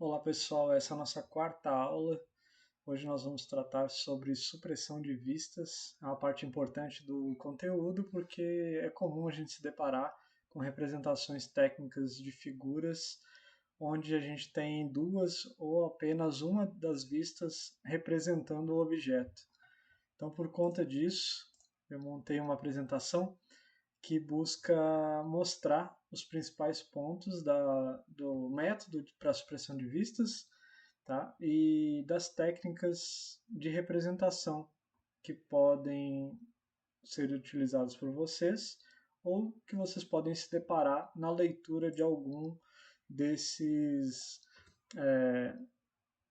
Olá pessoal, essa é a nossa quarta aula. Hoje nós vamos tratar sobre supressão de vistas. É uma parte importante do conteúdo porque é comum a gente se deparar com representações técnicas de figuras onde a gente tem duas ou apenas uma das vistas representando o objeto. Então, por conta disso, eu montei uma apresentação que busca mostrar os principais pontos do método para supressão de vistas, tá? E das técnicas de representação que podem ser utilizadas por vocês ou que vocês podem se deparar na leitura de algum desses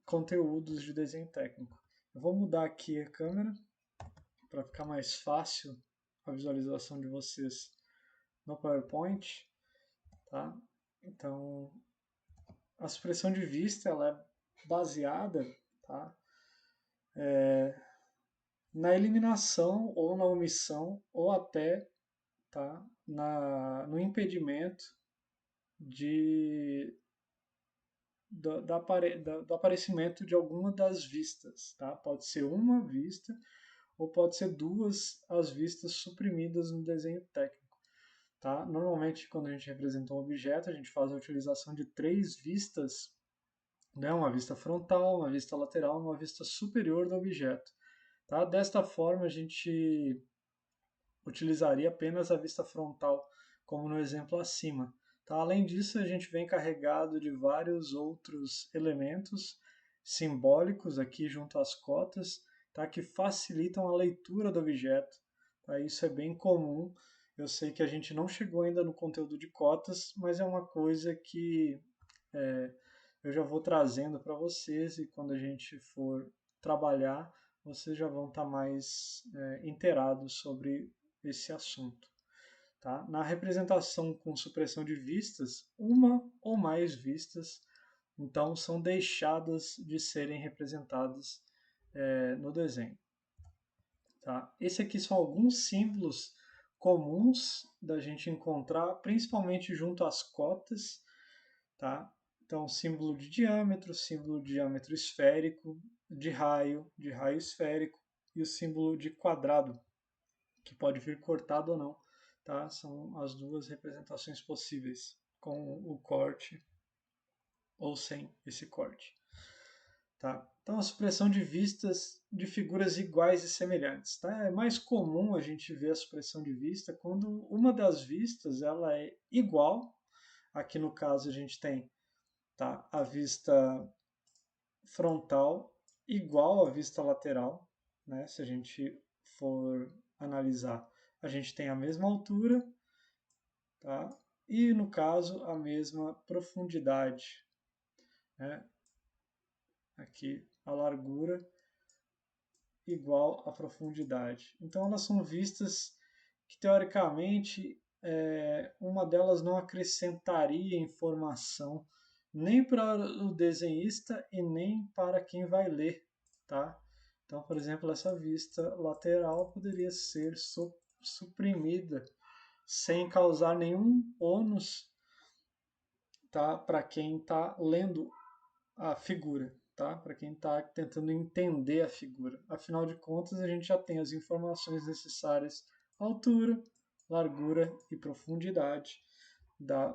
conteúdos de desenho técnico. Eu vou mudar aqui a câmera para ficar mais fácil a visualização de vocês no PowerPoint, tá? Então, a supressão de vista ela é baseada, tá? Na eliminação ou na omissão ou até, tá? No impedimento de do aparecimento de alguma das vistas, tá? Pode ser uma vista ou pode ser duas as vistas suprimidas no desenho técnico. Tá? Normalmente, quando a gente representa um objeto, a gente faz a utilização de três vistas, né? Uma vista frontal, uma vista lateral e uma vista superior do objeto. Tá? Desta forma, a gente utilizaria apenas a vista frontal, como no exemplo acima. Tá? Além disso, a gente vem carregado de vários outros elementos simbólicos aqui junto às cotas, tá? Que facilitam a leitura do objeto. Tá? Isso é bem comum. Eu sei que a gente não chegou ainda no conteúdo de cotas, mas é uma coisa que eu já vou trazendo para vocês e quando a gente for trabalhar, vocês já vão estar mais inteirados sobre esse assunto. Tá? Na representação com supressão de vistas, uma ou mais vistas, então, são deixadas de serem representadas no desenho. Tá? Esse aqui são alguns símbolos comuns da gente encontrar, principalmente junto às cotas. Tá? Então, símbolo de diâmetro esférico, de raio esférico, e o símbolo de quadrado, que pode vir cortado ou não. Tá? São as duas representações possíveis, com o corte ou sem esse corte. Tá? Então, a supressão de vistas de figuras iguais e semelhantes. Tá? É mais comum a gente ver a supressão de vista quando uma das vistas ela é igual. Aqui no caso a gente tem, tá, a vista frontal igual à vista lateral. Né? Se a gente for analisar, a gente tem a mesma altura, tá? E no caso a mesma profundidade. Né? Aqui a largura igual à profundidade. Então elas são vistas que teoricamente uma delas não acrescentaria informação nem para o desenhista e nem para quem vai ler, tá? Então, por exemplo, essa vista lateral poderia ser suprimida sem causar nenhum ônus, tá? Para quem está lendo a figura, tá? Para quem está tentando entender a figura. Afinal de contas, a gente já tem as informações necessárias: altura, largura e profundidade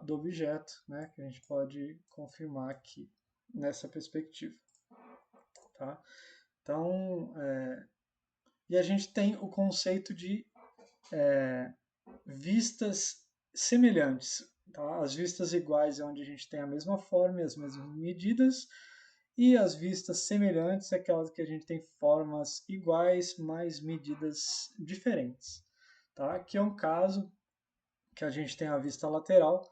do objeto, né? Que a gente pode confirmar aqui nessa perspectiva, tá? Então, e a gente tem o conceito de vistas semelhantes. Tá? As vistas iguais é onde a gente tem a mesma forma e as mesmas medidas, e as vistas semelhantes é aquelas que a gente tem formas iguais, mas medidas diferentes. Tá? Aqui é um caso que a gente tem a vista lateral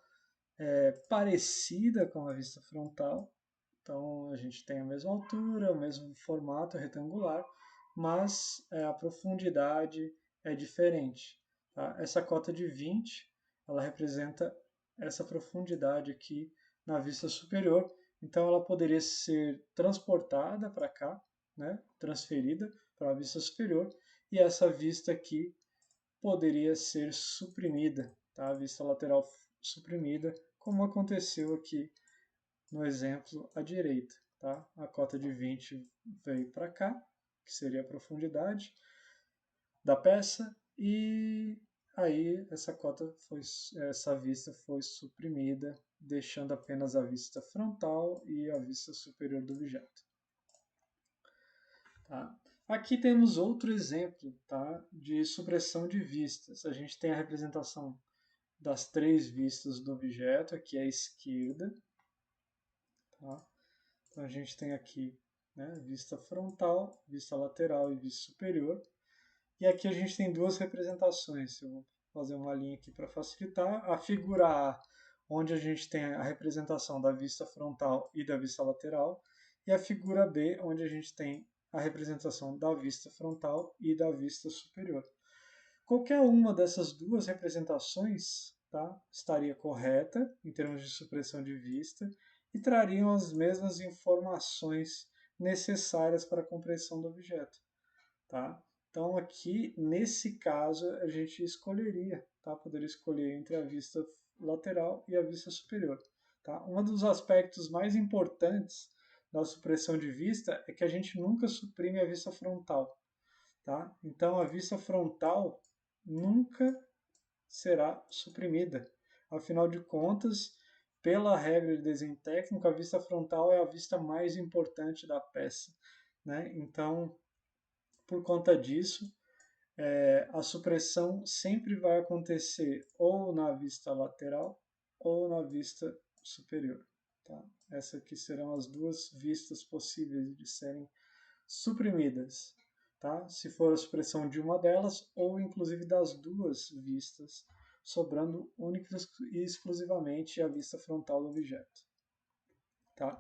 parecida com a vista frontal, então a gente tem a mesma altura, o mesmo formato retangular, mas a profundidade é diferente. Tá? Essa cota de 20, ela representa essa profundidade aqui na vista superior, então ela poderia ser transportada para cá, né? Transferida para a vista superior, e essa vista aqui poderia ser suprimida, tá? A vista lateral suprimida, como aconteceu aqui no exemplo à direita. Tá? A cota de 20 veio para cá, que seria a profundidade da peça, e aí essa vista foi suprimida, deixando apenas a vista frontal e a vista superior do objeto. Tá? Aqui temos outro exemplo, tá, de supressão de vistas. A gente tem a representação das 3 vistas do objeto, aqui à esquerda. Tá? Então a gente tem aqui, né, vista frontal, vista lateral e vista superior. E aqui a gente tem 2 representações. Eu vou fazer uma linha aqui para facilitar. A figura A, onde a gente tem a representação da vista frontal e da vista lateral. E a figura B, onde a gente tem a representação da vista frontal e da vista superior. Qualquer uma dessas 2 representações, tá, estaria correta em termos de supressão de vista e trariam as mesmas informações necessárias para a compreensão do objeto. Tá? Então aqui, nesse caso, a gente escolheria, tá? Poderia escolher entre a vista lateral e a vista superior. Tá? Um dos aspectos mais importantes da supressão de vista é que a gente nunca suprime a vista frontal. Tá? Então a vista frontal nunca será suprimida. Afinal de contas, pela regra de desenho técnico, a vista frontal é a vista mais importante da peça. Né? Então, por conta disso, a supressão sempre vai acontecer ou na vista lateral ou na vista superior. Tá? Essas aqui serão as 2 vistas possíveis de serem suprimidas. Tá? Se for a supressão de uma delas ou inclusive das 2 vistas, sobrando única e exclusivamente a vista frontal do objeto. Tá?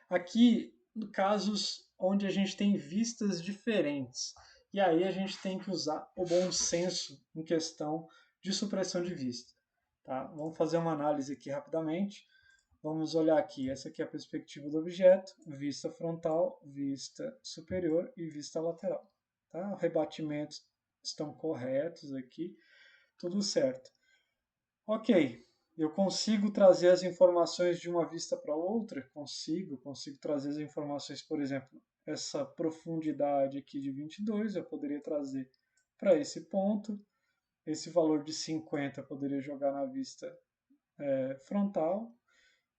Aqui, casos onde a gente tem vistas diferentes, e aí a gente tem que usar o bom senso em questão de supressão de vista. Tá? Vamos fazer uma análise aqui rapidamente. Vamos olhar aqui, essa aqui é a perspectiva do objeto, vista frontal, vista superior e vista lateral. Tá? Os rebatimentos estão corretos aqui, tudo certo. Ok, eu consigo trazer as informações de uma vista para outra? Consigo trazer as informações, por exemplo, essa profundidade aqui de 22, eu poderia trazer para esse ponto, esse valor de 50 eu poderia jogar na vista frontal,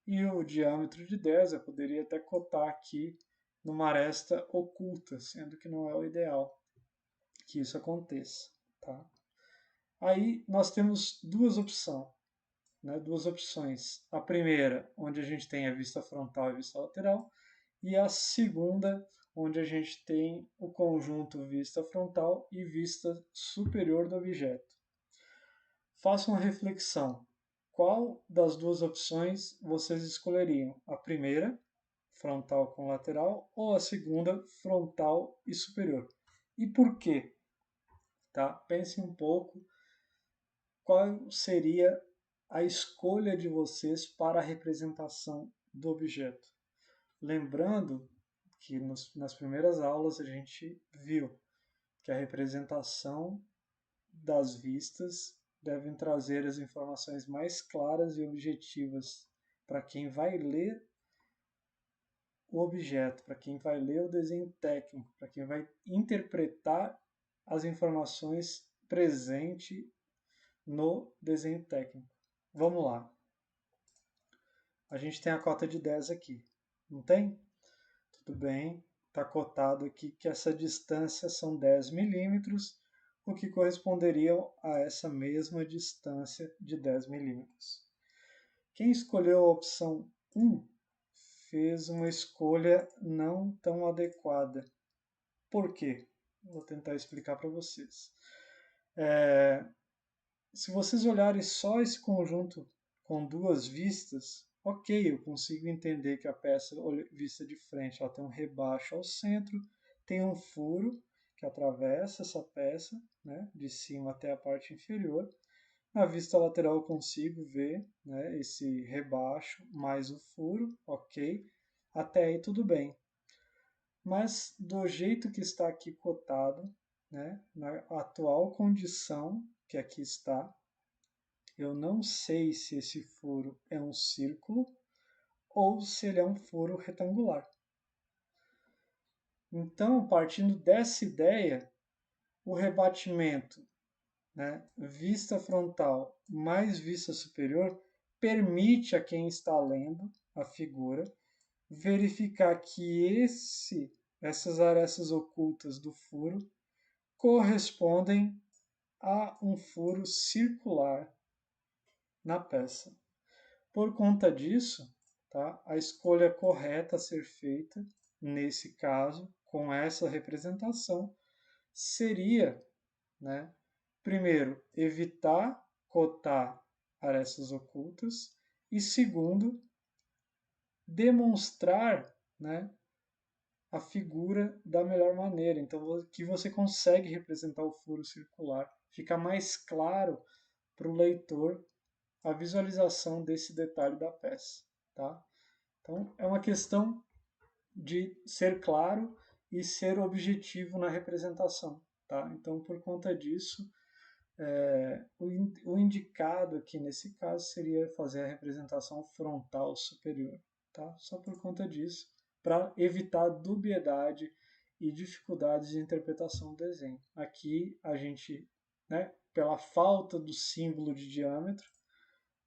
e o diâmetro de 10 eu poderia até cotar aqui numa aresta oculta, sendo que não é o ideal que isso aconteça. Tá? Aí nós temos duas opções. A primeira, onde a gente tem a vista frontal e a vista lateral, e a segunda, onde a gente tem o conjunto vista frontal e vista superior do objeto. Faça uma reflexão. Qual das 2 opções vocês escolheriam? A primeira, frontal com lateral, ou a segunda, frontal e superior? E por quê? Tá? Pense um pouco qual seria a escolha de vocês para a representação do objeto. Lembrando que nas primeiras aulas a gente viu que a representação das vistas devem trazer as informações mais claras e objetivas para quem vai ler o objeto, para quem vai ler o desenho técnico, para quem vai interpretar as informações presentes no desenho técnico. Vamos lá. A gente tem a cota de 10 aqui, não tem? Tudo bem, está cotado aqui que essa distância são 10 milímetros, o que corresponderia a essa mesma distância de 10 milímetros. Quem escolheu a opção 1 fez uma escolha não tão adequada. Por quê? Vou tentar explicar para vocês. Se vocês olharem só esse conjunto com 2 vistas, ok, eu consigo entender que a peça vista de frente ela tem um rebaixo ao centro, tem um furo que atravessa essa peça, né, de cima até a parte inferior. Na vista lateral eu consigo ver, né, esse rebaixo mais o furo, ok, até aí tudo bem. Mas do jeito que está aqui cotado, né, na atual condição que aqui está, eu não sei se esse furo é um círculo ou se ele é um furo retangular. Então, partindo dessa ideia, o rebatimento, né, vista frontal mais vista superior, permite a quem está lendo a figura verificar que essas arestas ocultas do furo correspondem a um furo circular na peça. Por conta disso, tá, a escolha correta a ser feita, nesse caso, com essa representação, seria, né, primeiro, evitar cotar arestas ocultas e, segundo, demonstrar, né, a figura da melhor maneira. Então, que você consegue representar o furo circular. Fica mais claro para o leitor a visualização desse detalhe da peça. Tá? Então, é uma questão de ser claro e ser objetivo na representação. Tá? Então, por conta disso, o indicado aqui nesse caso seria fazer a representação frontal superior. Tá? Só por conta disso, para evitar dubiedade e dificuldades de interpretação do desenho. Aqui a gente, né, pela falta do símbolo de diâmetro,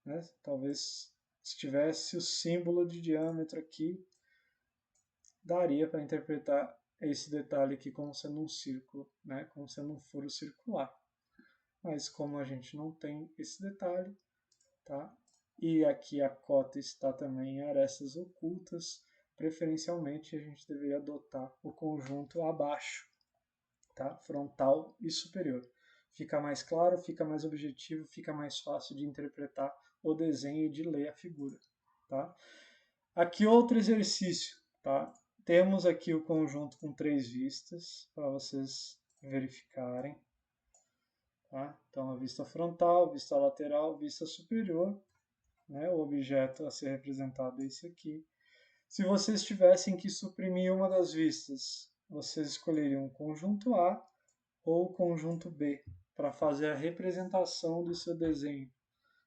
né, talvez se tivesse o símbolo de diâmetro aqui, daria para interpretar esse detalhe aqui como sendo um círculo, né, como sendo um furo circular. Mas como a gente não tem esse detalhe, tá? E aqui a cota está também em arestas ocultas, preferencialmente a gente deveria adotar o conjunto abaixo, tá? Frontal e superior. Fica mais claro, fica mais objetivo, fica mais fácil de interpretar o desenho e de ler a figura, tá? Aqui outro exercício, tá? Temos aqui o conjunto com 3 vistas, para vocês verificarem. Tá? Então, a vista frontal, vista lateral, vista superior, né? O objeto a ser representado é esse aqui. Se vocês tivessem que suprimir uma das vistas, vocês escolheriam o conjunto A ou o conjunto B para fazer a representação do seu desenho.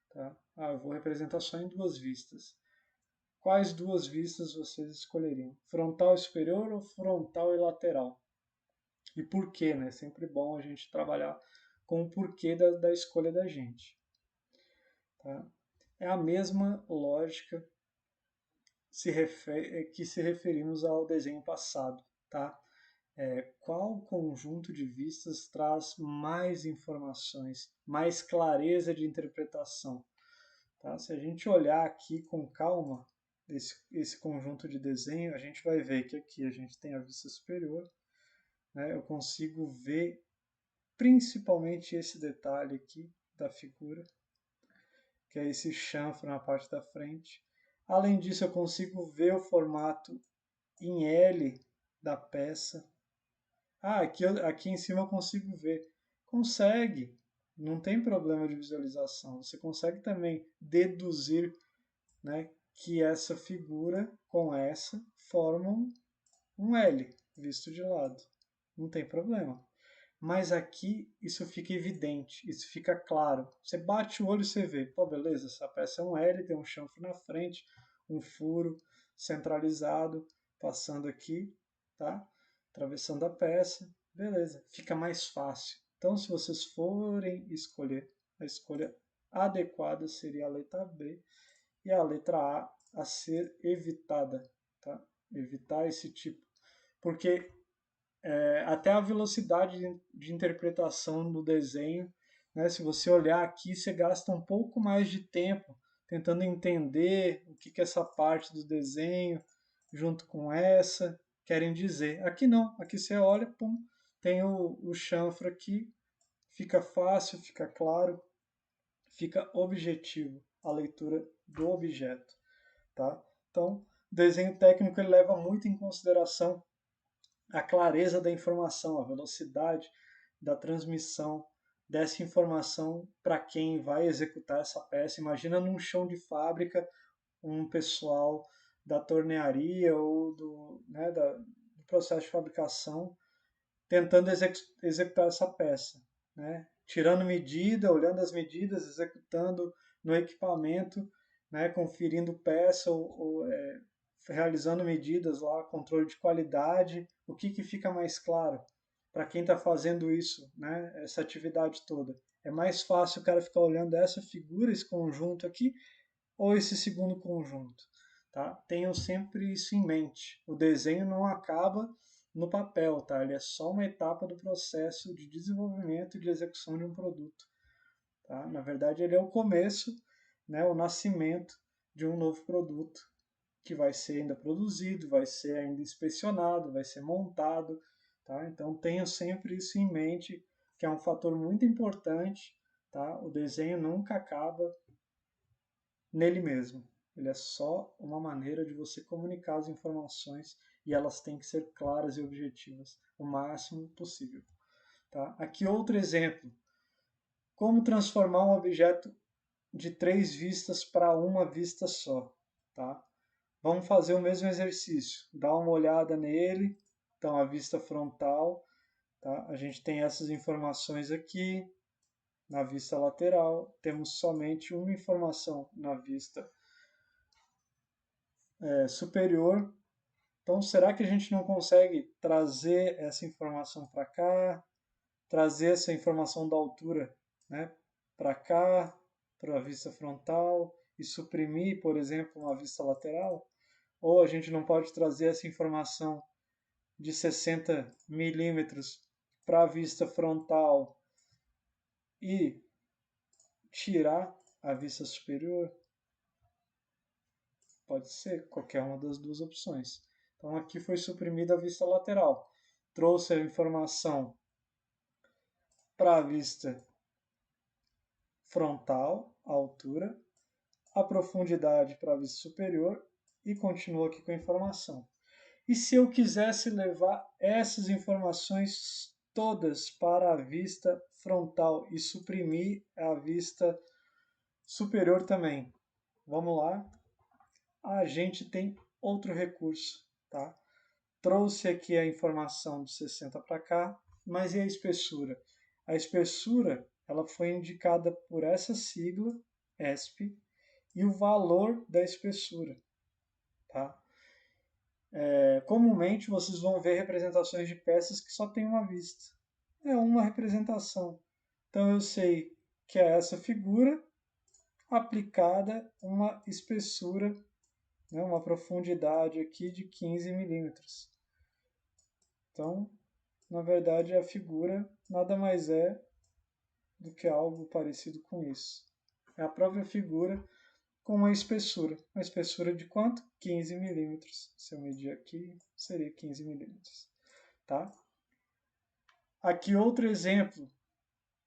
Tá? Eu vou representar só em 2 vistas. Quais 2 vistas vocês escolheriam? Frontal e superior ou frontal e lateral? E por quê, né? É sempre bom a gente trabalhar com o porquê da escolha da gente. Tá? É a mesma lógica que se referimos ao desenho passado. Tá? Qual conjunto de vistas traz mais informações, mais clareza de interpretação? Tá? Se a gente olhar aqui com calma esse conjunto de desenho, a gente vai ver que aqui a gente tem a vista superior, né? Eu consigo ver principalmente esse detalhe aqui da figura, que é esse chanfro na parte da frente. Além disso, eu consigo ver o formato em L da peça. Aqui em cima eu consigo ver. Consegue, não tem problema de visualização. Você consegue também deduzir, né, que essa figura com essa formam um L visto de lado. Não tem problema. Mas aqui isso fica evidente, isso fica claro. Você bate o olho e você vê, pô, beleza, essa peça é um L, tem um chanfro na frente, um furo centralizado passando aqui, tá? Atravessando a peça, beleza, fica mais fácil. Então, se vocês forem escolher, a escolha adequada seria a letra B e a letra A ser evitada, tá? Evitar esse tipo, porque até a velocidade de interpretação do desenho, né? Se você olhar aqui, você gasta um pouco mais de tempo tentando entender o que essa parte do desenho, junto com essa, querem dizer. Aqui não, aqui você olha, pum, tem o chanfro aqui, fica fácil, fica claro, fica objetivo a leitura do objeto. Tá? Então, o desenho técnico ele leva muito em consideração a clareza da informação, a velocidade da transmissão dessa informação para quem vai executar essa peça. Imagina num chão de fábrica, um pessoal da tornearia ou do processo de fabricação tentando executar essa peça, né? Tirando medida, olhando as medidas, executando no equipamento né, conferindo peça ou realizando medidas lá, controle de qualidade, o que fica mais claro para quem está fazendo isso, né, essa atividade toda? É mais fácil o cara ficar olhando essa figura, esse conjunto aqui, ou esse segundo conjunto? Tá? Tenham sempre isso em mente. O desenho não acaba no papel, tá? Ele é só uma etapa do processo de desenvolvimento e de execução de um produto. Tá? Na verdade, ele é o começo, né, o nascimento de um novo produto que vai ser ainda produzido, vai ser ainda inspecionado, vai ser montado. Tá? Então, tenha sempre isso em mente, que é um fator muito importante. Tá? O desenho nunca acaba nele mesmo. Ele é só uma maneira de você comunicar as informações e elas têm que ser claras e objetivas o máximo possível. Tá? Aqui outro exemplo. Como transformar um objeto de 3 vistas para uma vista só. Tá? Vamos fazer o mesmo exercício. Dá uma olhada nele. Então, a vista frontal. Tá? A gente tem essas informações aqui. Na vista lateral, temos somente uma informação na vista superior. Então, será que a gente não consegue trazer essa informação para cá, trazer essa informação da altura, né, para cá, para a vista frontal e suprimir, por exemplo, uma vista lateral? Ou a gente não pode trazer essa informação de 60 milímetros para a vista frontal e tirar a vista superior? Pode ser qualquer uma das duas opções. Então aqui foi suprimida a vista lateral. Trouxe a informação para a vista frontal, a altura, a profundidade para a vista superior e continua aqui com a informação. E se eu quisesse levar essas informações todas para a vista frontal e suprimir a vista superior também? Vamos lá. A gente tem outro recurso, tá? Trouxe aqui a informação de 60 para cá, mas e a espessura? A espessura ela foi indicada por essa sigla, ESP, e o valor da espessura. Tá? Comumente vocês vão ver representações de peças que só tem uma vista. É uma representação. Então eu sei que é essa figura aplicada uma espessura, né, uma profundidade aqui de 15 milímetros. Então, na verdade, a figura nada mais é do que algo parecido com isso. É a própria figura com uma espessura. Uma espessura de quanto? 15 milímetros. Se eu medir aqui, seria 15 milímetros. Tá? Aqui outro exemplo.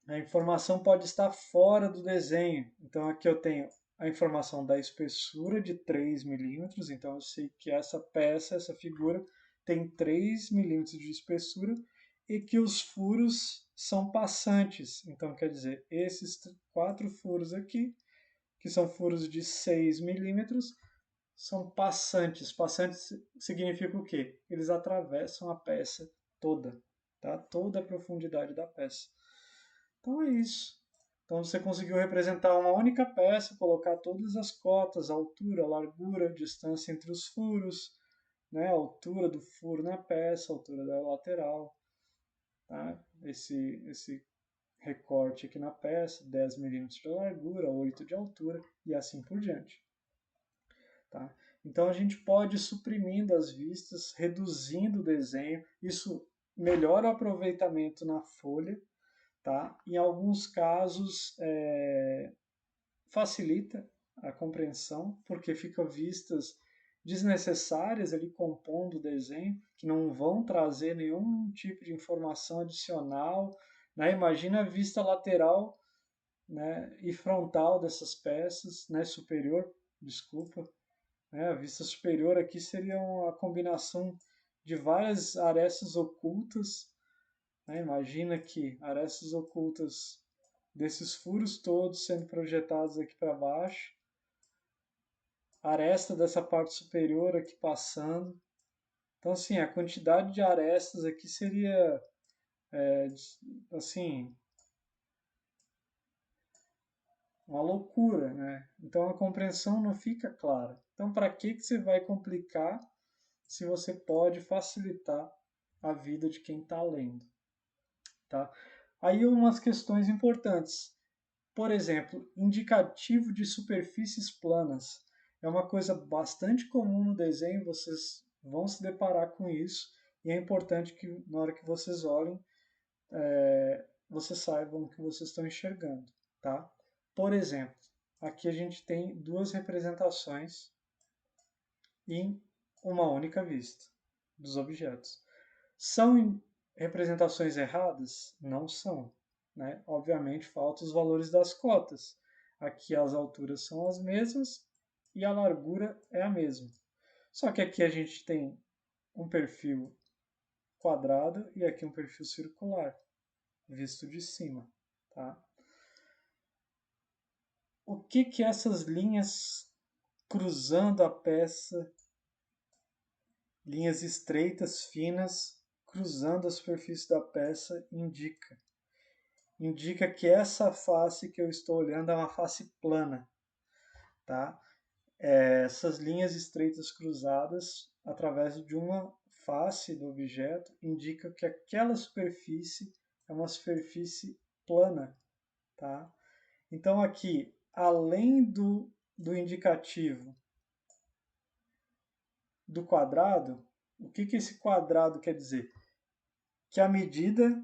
A informação pode estar fora do desenho. Então aqui eu tenho a informação da espessura de 3 milímetros. Então eu sei que essa peça, essa figura, tem 3 milímetros de espessura e que os furos são passantes. Então quer dizer, esses 4 furos aqui, que são furos de 6 milímetros, são passantes. Passantes significa o quê? Eles atravessam a peça toda, tá? Toda a profundidade da peça. Então é isso. Então você conseguiu representar uma única peça, colocar todas as cotas, a altura, a largura, a distância entre os furos, né? A altura do furo na peça, a altura da lateral, tá? Esse recorte aqui na peça, 10 milímetros de largura, 8 de altura e assim por diante. Tá? Então a gente pode ir suprimindo as vistas, reduzindo o desenho, isso melhora o aproveitamento na folha, tá? Em alguns casos facilita a compreensão, porque ficam vistas desnecessárias ali compondo o desenho, que não vão trazer nenhum tipo de informação adicional. Né? Imagina a vista lateral, né, e frontal dessas peças, né, superior, desculpa. Né? A vista superior aqui seria uma combinação de várias arestas ocultas. Né? Imagina que arestas ocultas desses furos todos sendo projetados aqui para baixo, aresta dessa parte superior aqui passando. Então, assim, a quantidade de arestas aqui seria, assim, uma loucura, né? Então a compreensão não fica clara. Então, para que você vai complicar se você pode facilitar a vida de quem está lendo, tá? Aí umas questões importantes. Por exemplo, indicativo de superfícies planas. É uma coisa bastante comum no desenho, vocês vão se deparar com isso, e é importante que na hora que vocês olhem, vocês saibam o que vocês estão enxergando, tá? Por exemplo, aqui a gente tem duas representações em uma única vista dos objetos. São representações erradas? Não são, né? Obviamente faltam os valores das cotas. Aqui as alturas são as mesmas e a largura é a mesma. Só que aqui a gente tem um perfil quadrado e aqui um perfil circular, visto de cima, tá? O que que essas linhas cruzando a peça, linhas estreitas, finas, cruzando a superfície da peça, indica? Indica que essa face que eu estou olhando é uma face plana, tá? Essas linhas estreitas cruzadas através de uma face do objeto indica que aquela superfície é uma superfície plana, tá? Então aqui, além do indicativo do quadrado, o que que esse quadrado quer dizer? Que a medida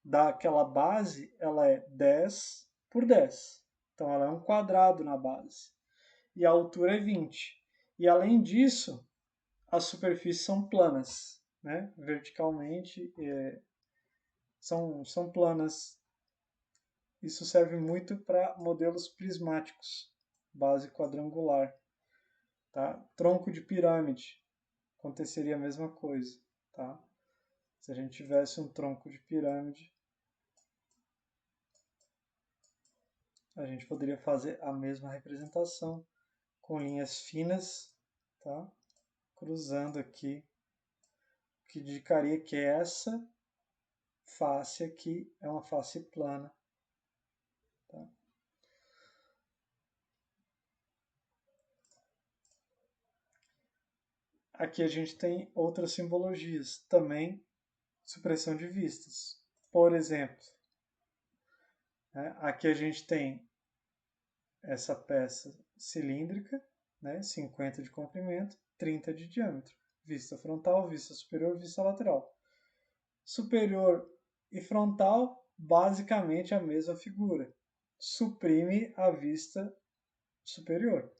daquela base ela é 10 por 10. Então ela é um quadrado na base. E a altura é 20. E além disso, as superfícies são planas, né? Verticalmente são planas. Isso serve muito para modelos prismáticos, base quadrangular. Tá? Tronco de pirâmide, aconteceria a mesma coisa. Tá? Se a gente tivesse um tronco de pirâmide, a gente poderia fazer a mesma representação com linhas finas, tá? Cruzando aqui, que indicaria que essa face aqui é uma face plana. Tá? Aqui a gente tem outras simbologias, também supressão de vistas. Por exemplo, né, aqui a gente tem essa peça cilíndrica, né, 50 de comprimento, 30 de diâmetro. Vista frontal, vista superior, vista lateral. Superior e frontal, basicamente a mesma figura. Suprime a vista superior.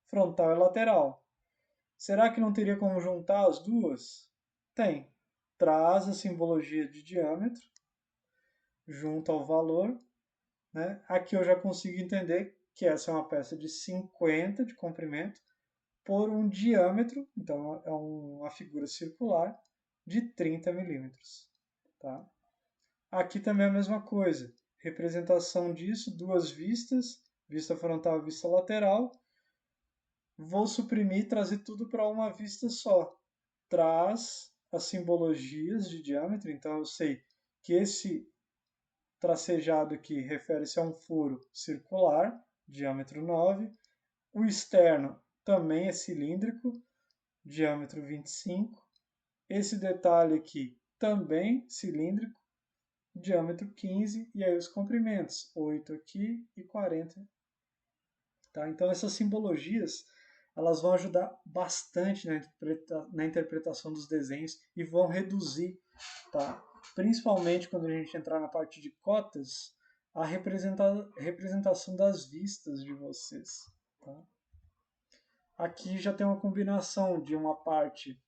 Frontal e lateral. Será que não teria como juntar as duas? Tem. Traz a simbologia de diâmetro junto ao valor. Né? Aqui eu já consigo entender que essa é uma peça de 50 de comprimento por um diâmetro, então é uma figura circular, de 30 milímetros. Tá? Aqui também é a mesma coisa. Representação disso, duas vistas, vista frontal e vista lateral. Vou suprimir e trazer tudo para uma vista só. Traz as simbologias de diâmetro, então eu sei que esse tracejado aqui refere-se a um furo circular, diâmetro 9. O externo também é cilíndrico, diâmetro 25. Esse detalhe aqui também cilíndrico, diâmetro 15. E aí os comprimentos, 8 aqui e 40. Tá? Então essas simbologias elas vão ajudar bastante na interpretação dos desenhos e vão reduzir, tá? Principalmente quando a gente entrar na parte de cotas, a representação das vistas de vocês. Tá? Aqui já tem uma combinação de uma parte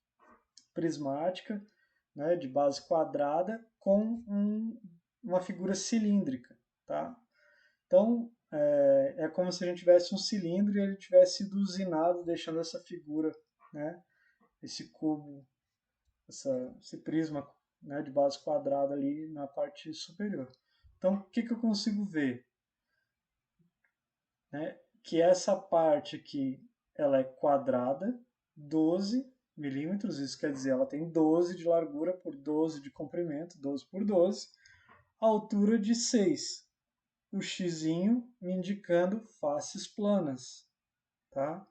prismática, né, de base quadrada, com uma figura cilíndrica. Tá? Então, é como se a gente tivesse um cilindro e ele tivesse sido usinado, deixando essa figura, né, esse cubo, esse prisma, né, de base quadrada ali na parte superior. Então, o que eu consigo ver? Né, que essa parte aqui ela é quadrada, 12 milímetros, isso quer dizer, ela tem 12 de largura por 12 de comprimento, 12 por 12, altura de 6. o xizinho me indicando faces planas, tá?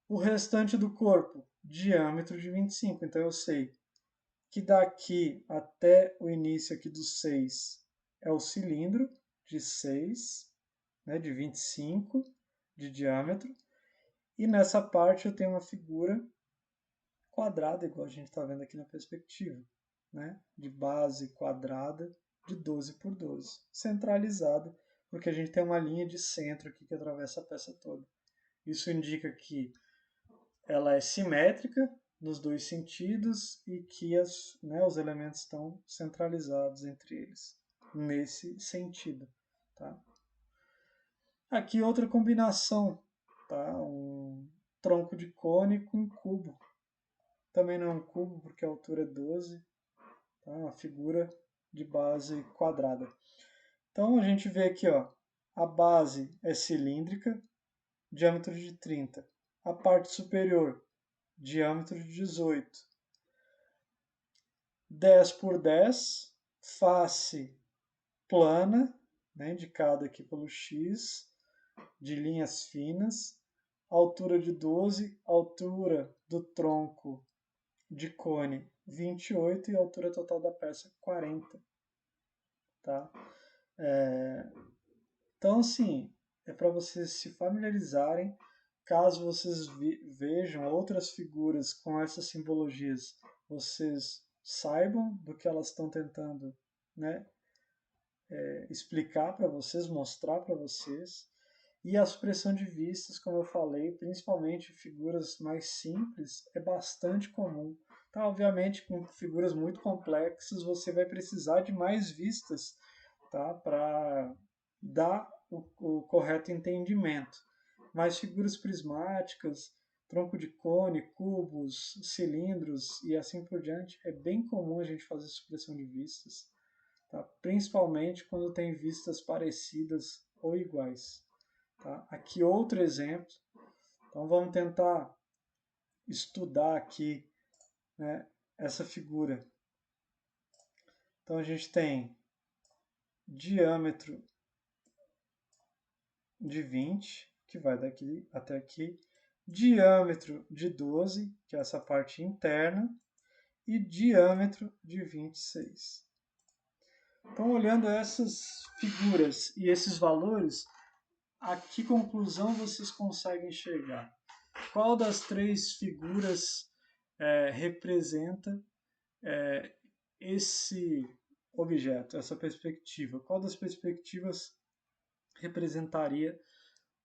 O restante do corpo, diâmetro de 25. Então eu sei que daqui até o início aqui do 6 é o cilindro de 6, né, de 25 de diâmetro. E nessa parte eu tenho uma figura quadrada, igual a gente está vendo aqui na perspectiva, né, de base quadrada de 12 por 12, centralizada, porque a gente tem uma linha de centro aqui que atravessa a peça toda. Isso indica que ela é simétrica nos dois sentidos e que os elementos estão centralizados entre eles, nesse sentido. Tá? Aqui outra combinação, tá? Um tronco de cone com um cubo. Também não é um cubo porque a altura é 12, tá? Uma figura de base quadrada. Então a gente vê aqui, ó, a base é cilíndrica, diâmetro de 30. A parte superior, diâmetro de 18. 10 por 10, face plana, né, indicada aqui pelo X, de linhas finas, altura de 12, altura do tronco de cone 28 e altura total da peça 40. Tá? Então, assim, é para vocês se familiarizarem. Caso vocês vejam outras figuras com essas simbologias, vocês saibam do que elas estão tentando, né, explicar para vocês, mostrar para vocês. E a supressão de vistas, como eu falei, principalmente figuras mais simples, é bastante comum. Tá, obviamente, com figuras muito complexas, você vai precisar de mais vistas, tá, para dar o correto entendimento. Mas figuras prismáticas, tronco de cone, cubos, cilindros e assim por diante, é bem comum a gente fazer supressão de vistas, tá? Principalmente quando tem vistas parecidas ou iguais. Tá? Aqui outro exemplo. Então vamos tentar estudar aqui, né, essa figura. Então a gente tem diâmetro de 20, que vai daqui até aqui, diâmetro de 12, que é essa parte interna, e diâmetro de 26. Então, olhando essas figuras e esses valores, a que conclusão vocês conseguem chegar? Qual das três figuras representa esse objeto, essa perspectiva? Qual das perspectivas representaria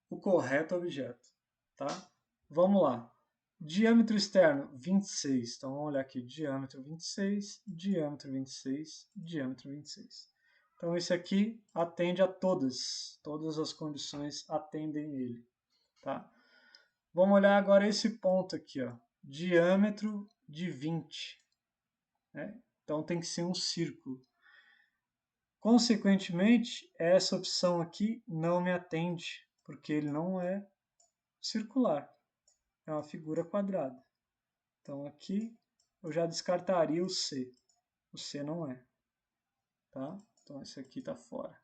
o correto objeto? Tá? Vamos lá. Diâmetro externo, 26. Então vamos olhar aqui, diâmetro 26, diâmetro 26, diâmetro 26. Então esse aqui atende a todas as condições atendem ele. Tá? Vamos olhar agora esse ponto aqui, ó, diâmetro de 20. Né? Então tem que ser um círculo. Consequentemente, essa opção aqui não me atende, porque ele não é circular, é uma figura quadrada. Então aqui eu já descartaria o C. O C não é. Tá? Então esse aqui está fora.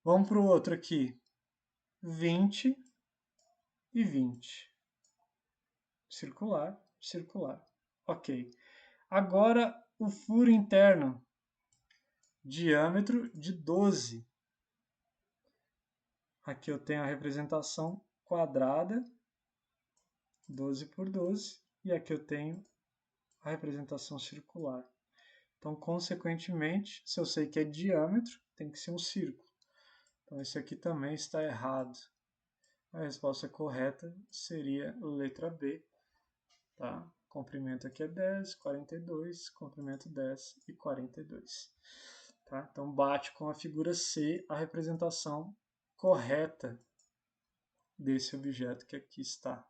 Vamos para o outro aqui. 20 e 20. Circular, circular. Ok. Agora o furo interno. Diâmetro de 12. Aqui eu tenho a representação quadrada, 12 por 12. E aqui eu tenho a representação circular. Então, consequentemente, se eu sei que é diâmetro, tem que ser um círculo. Então, esse aqui também está errado. A resposta correta seria a letra B. Tá? Comprimento aqui é 10, 42, comprimento 10 e 42. Tá? Então, bate com a figura C a representação correta desse objeto que aqui está.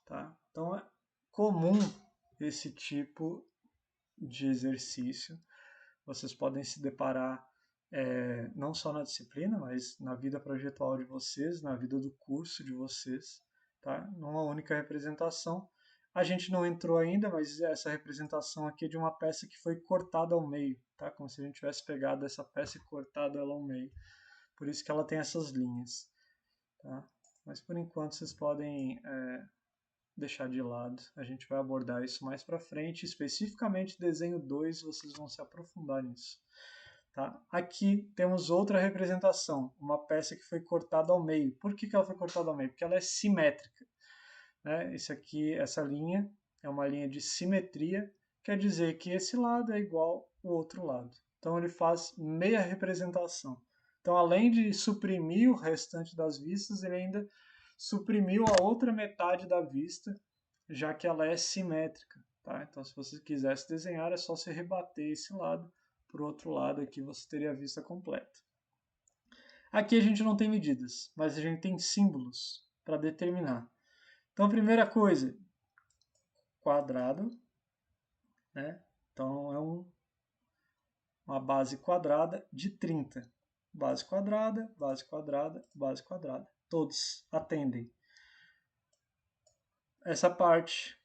Tá? Então, é comum esse tipo de exercício. Vocês podem se deparar não só na disciplina, mas na vida projetual de vocês, na vida do curso de vocês, tá? Numa única representação. A gente não entrou ainda, mas essa representação aqui é de uma peça que foi cortada ao meio, tá? Como se a gente tivesse pegado essa peça e cortado ela ao meio. Por isso que ela tem essas linhas, tá? Mas por enquanto vocês podem deixar de lado. A gente vai abordar isso mais para frente, especificamente desenho 2, vocês vão se aprofundar nisso. Tá? Aqui temos outra representação, uma peça que foi cortada ao meio. Por que ela foi cortada ao meio? Porque ela é simétrica. Né? Essa linha é uma linha de simetria, quer dizer que esse lado é igual ao outro lado. Então ele faz meia representação. Então, além de suprimir o restante das vistas, ele ainda suprimiu a outra metade da vista, já que ela é simétrica. Tá? Então, se você quisesse desenhar, é só você rebater esse lado. Por outro lado, aqui você teria a vista completa. Aqui a gente não tem medidas, mas a gente tem símbolos para determinar. Então, a primeira coisa, quadrado, né? Então, é uma base quadrada de 30. Base quadrada, base quadrada, base quadrada. Todos atendem. Essa parte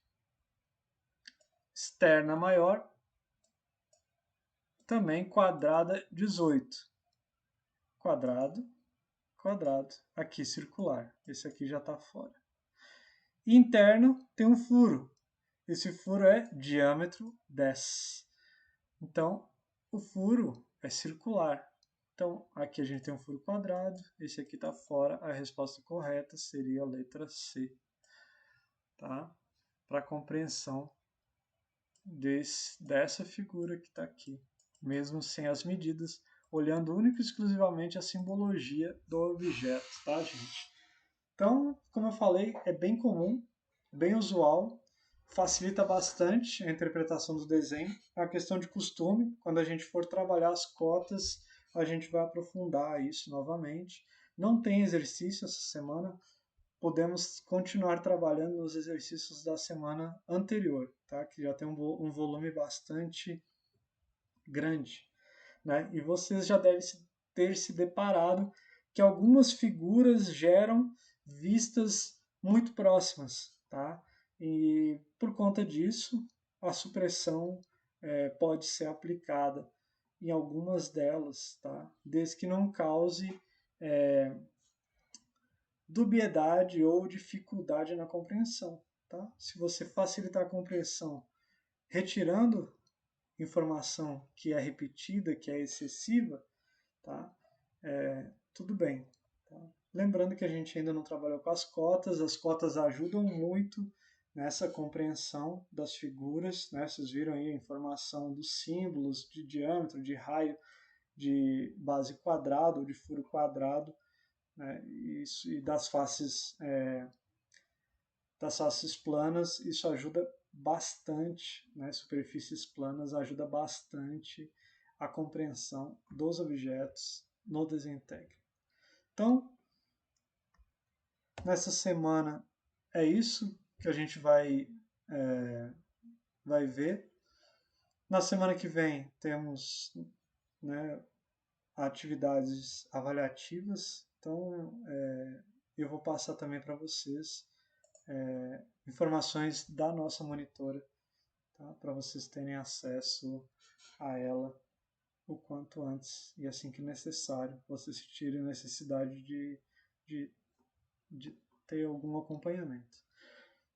externa maior, também quadrada 18. Quadrado, quadrado. Aqui circular. Esse aqui já está fora. Interno tem um furo. Esse furo é diâmetro 10. Então, o furo é circular. Então, aqui a gente tem um furo quadrado, esse aqui está fora. A resposta correta seria a letra C. Tá? Para compreensão dessa figura que está aqui. Mesmo sem as medidas, olhando única e exclusivamente a simbologia do objeto, tá, gente? Então, como eu falei, é bem comum, bem usual, facilita bastante a interpretação do desenho. É uma questão de costume. Quando a gente for trabalhar as cotas, a gente vai aprofundar isso novamente. Não tem exercício essa semana. Podemos continuar trabalhando nos exercícios da semana anterior, tá? Que já tem um volume bastante grande. Né? E vocês já devem ter se deparado que algumas figuras geram vistas muito próximas, tá? E por conta disso, a supressão pode ser aplicada em algumas delas, tá? Desde que não cause dubiedade ou dificuldade na compreensão, tá? Se você facilitar a compreensão retirando informação que é repetida, que é excessiva, tá? Tudo bem. Tá? Lembrando que a gente ainda não trabalhou com as cotas ajudam muito nessa compreensão das figuras, né? Vocês viram aí a informação dos símbolos de diâmetro, de raio, de base quadrado ou de furo quadrado, né? E das faces planas, isso ajuda bastante, né? Superfícies planas ajuda bastante a compreensão dos objetos no desenho técnico. Então, nessa semana é isso que a gente vai ver. Na semana que vem temos, né, atividades avaliativas, então eu vou passar também para vocês informações da nossa monitora, tá? Para vocês terem acesso a ela o quanto antes e assim que necessário, vocês sentirem necessidade de ter algum acompanhamento.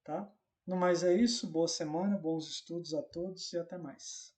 Tá? No mais é isso, boa semana, bons estudos a todos e até mais.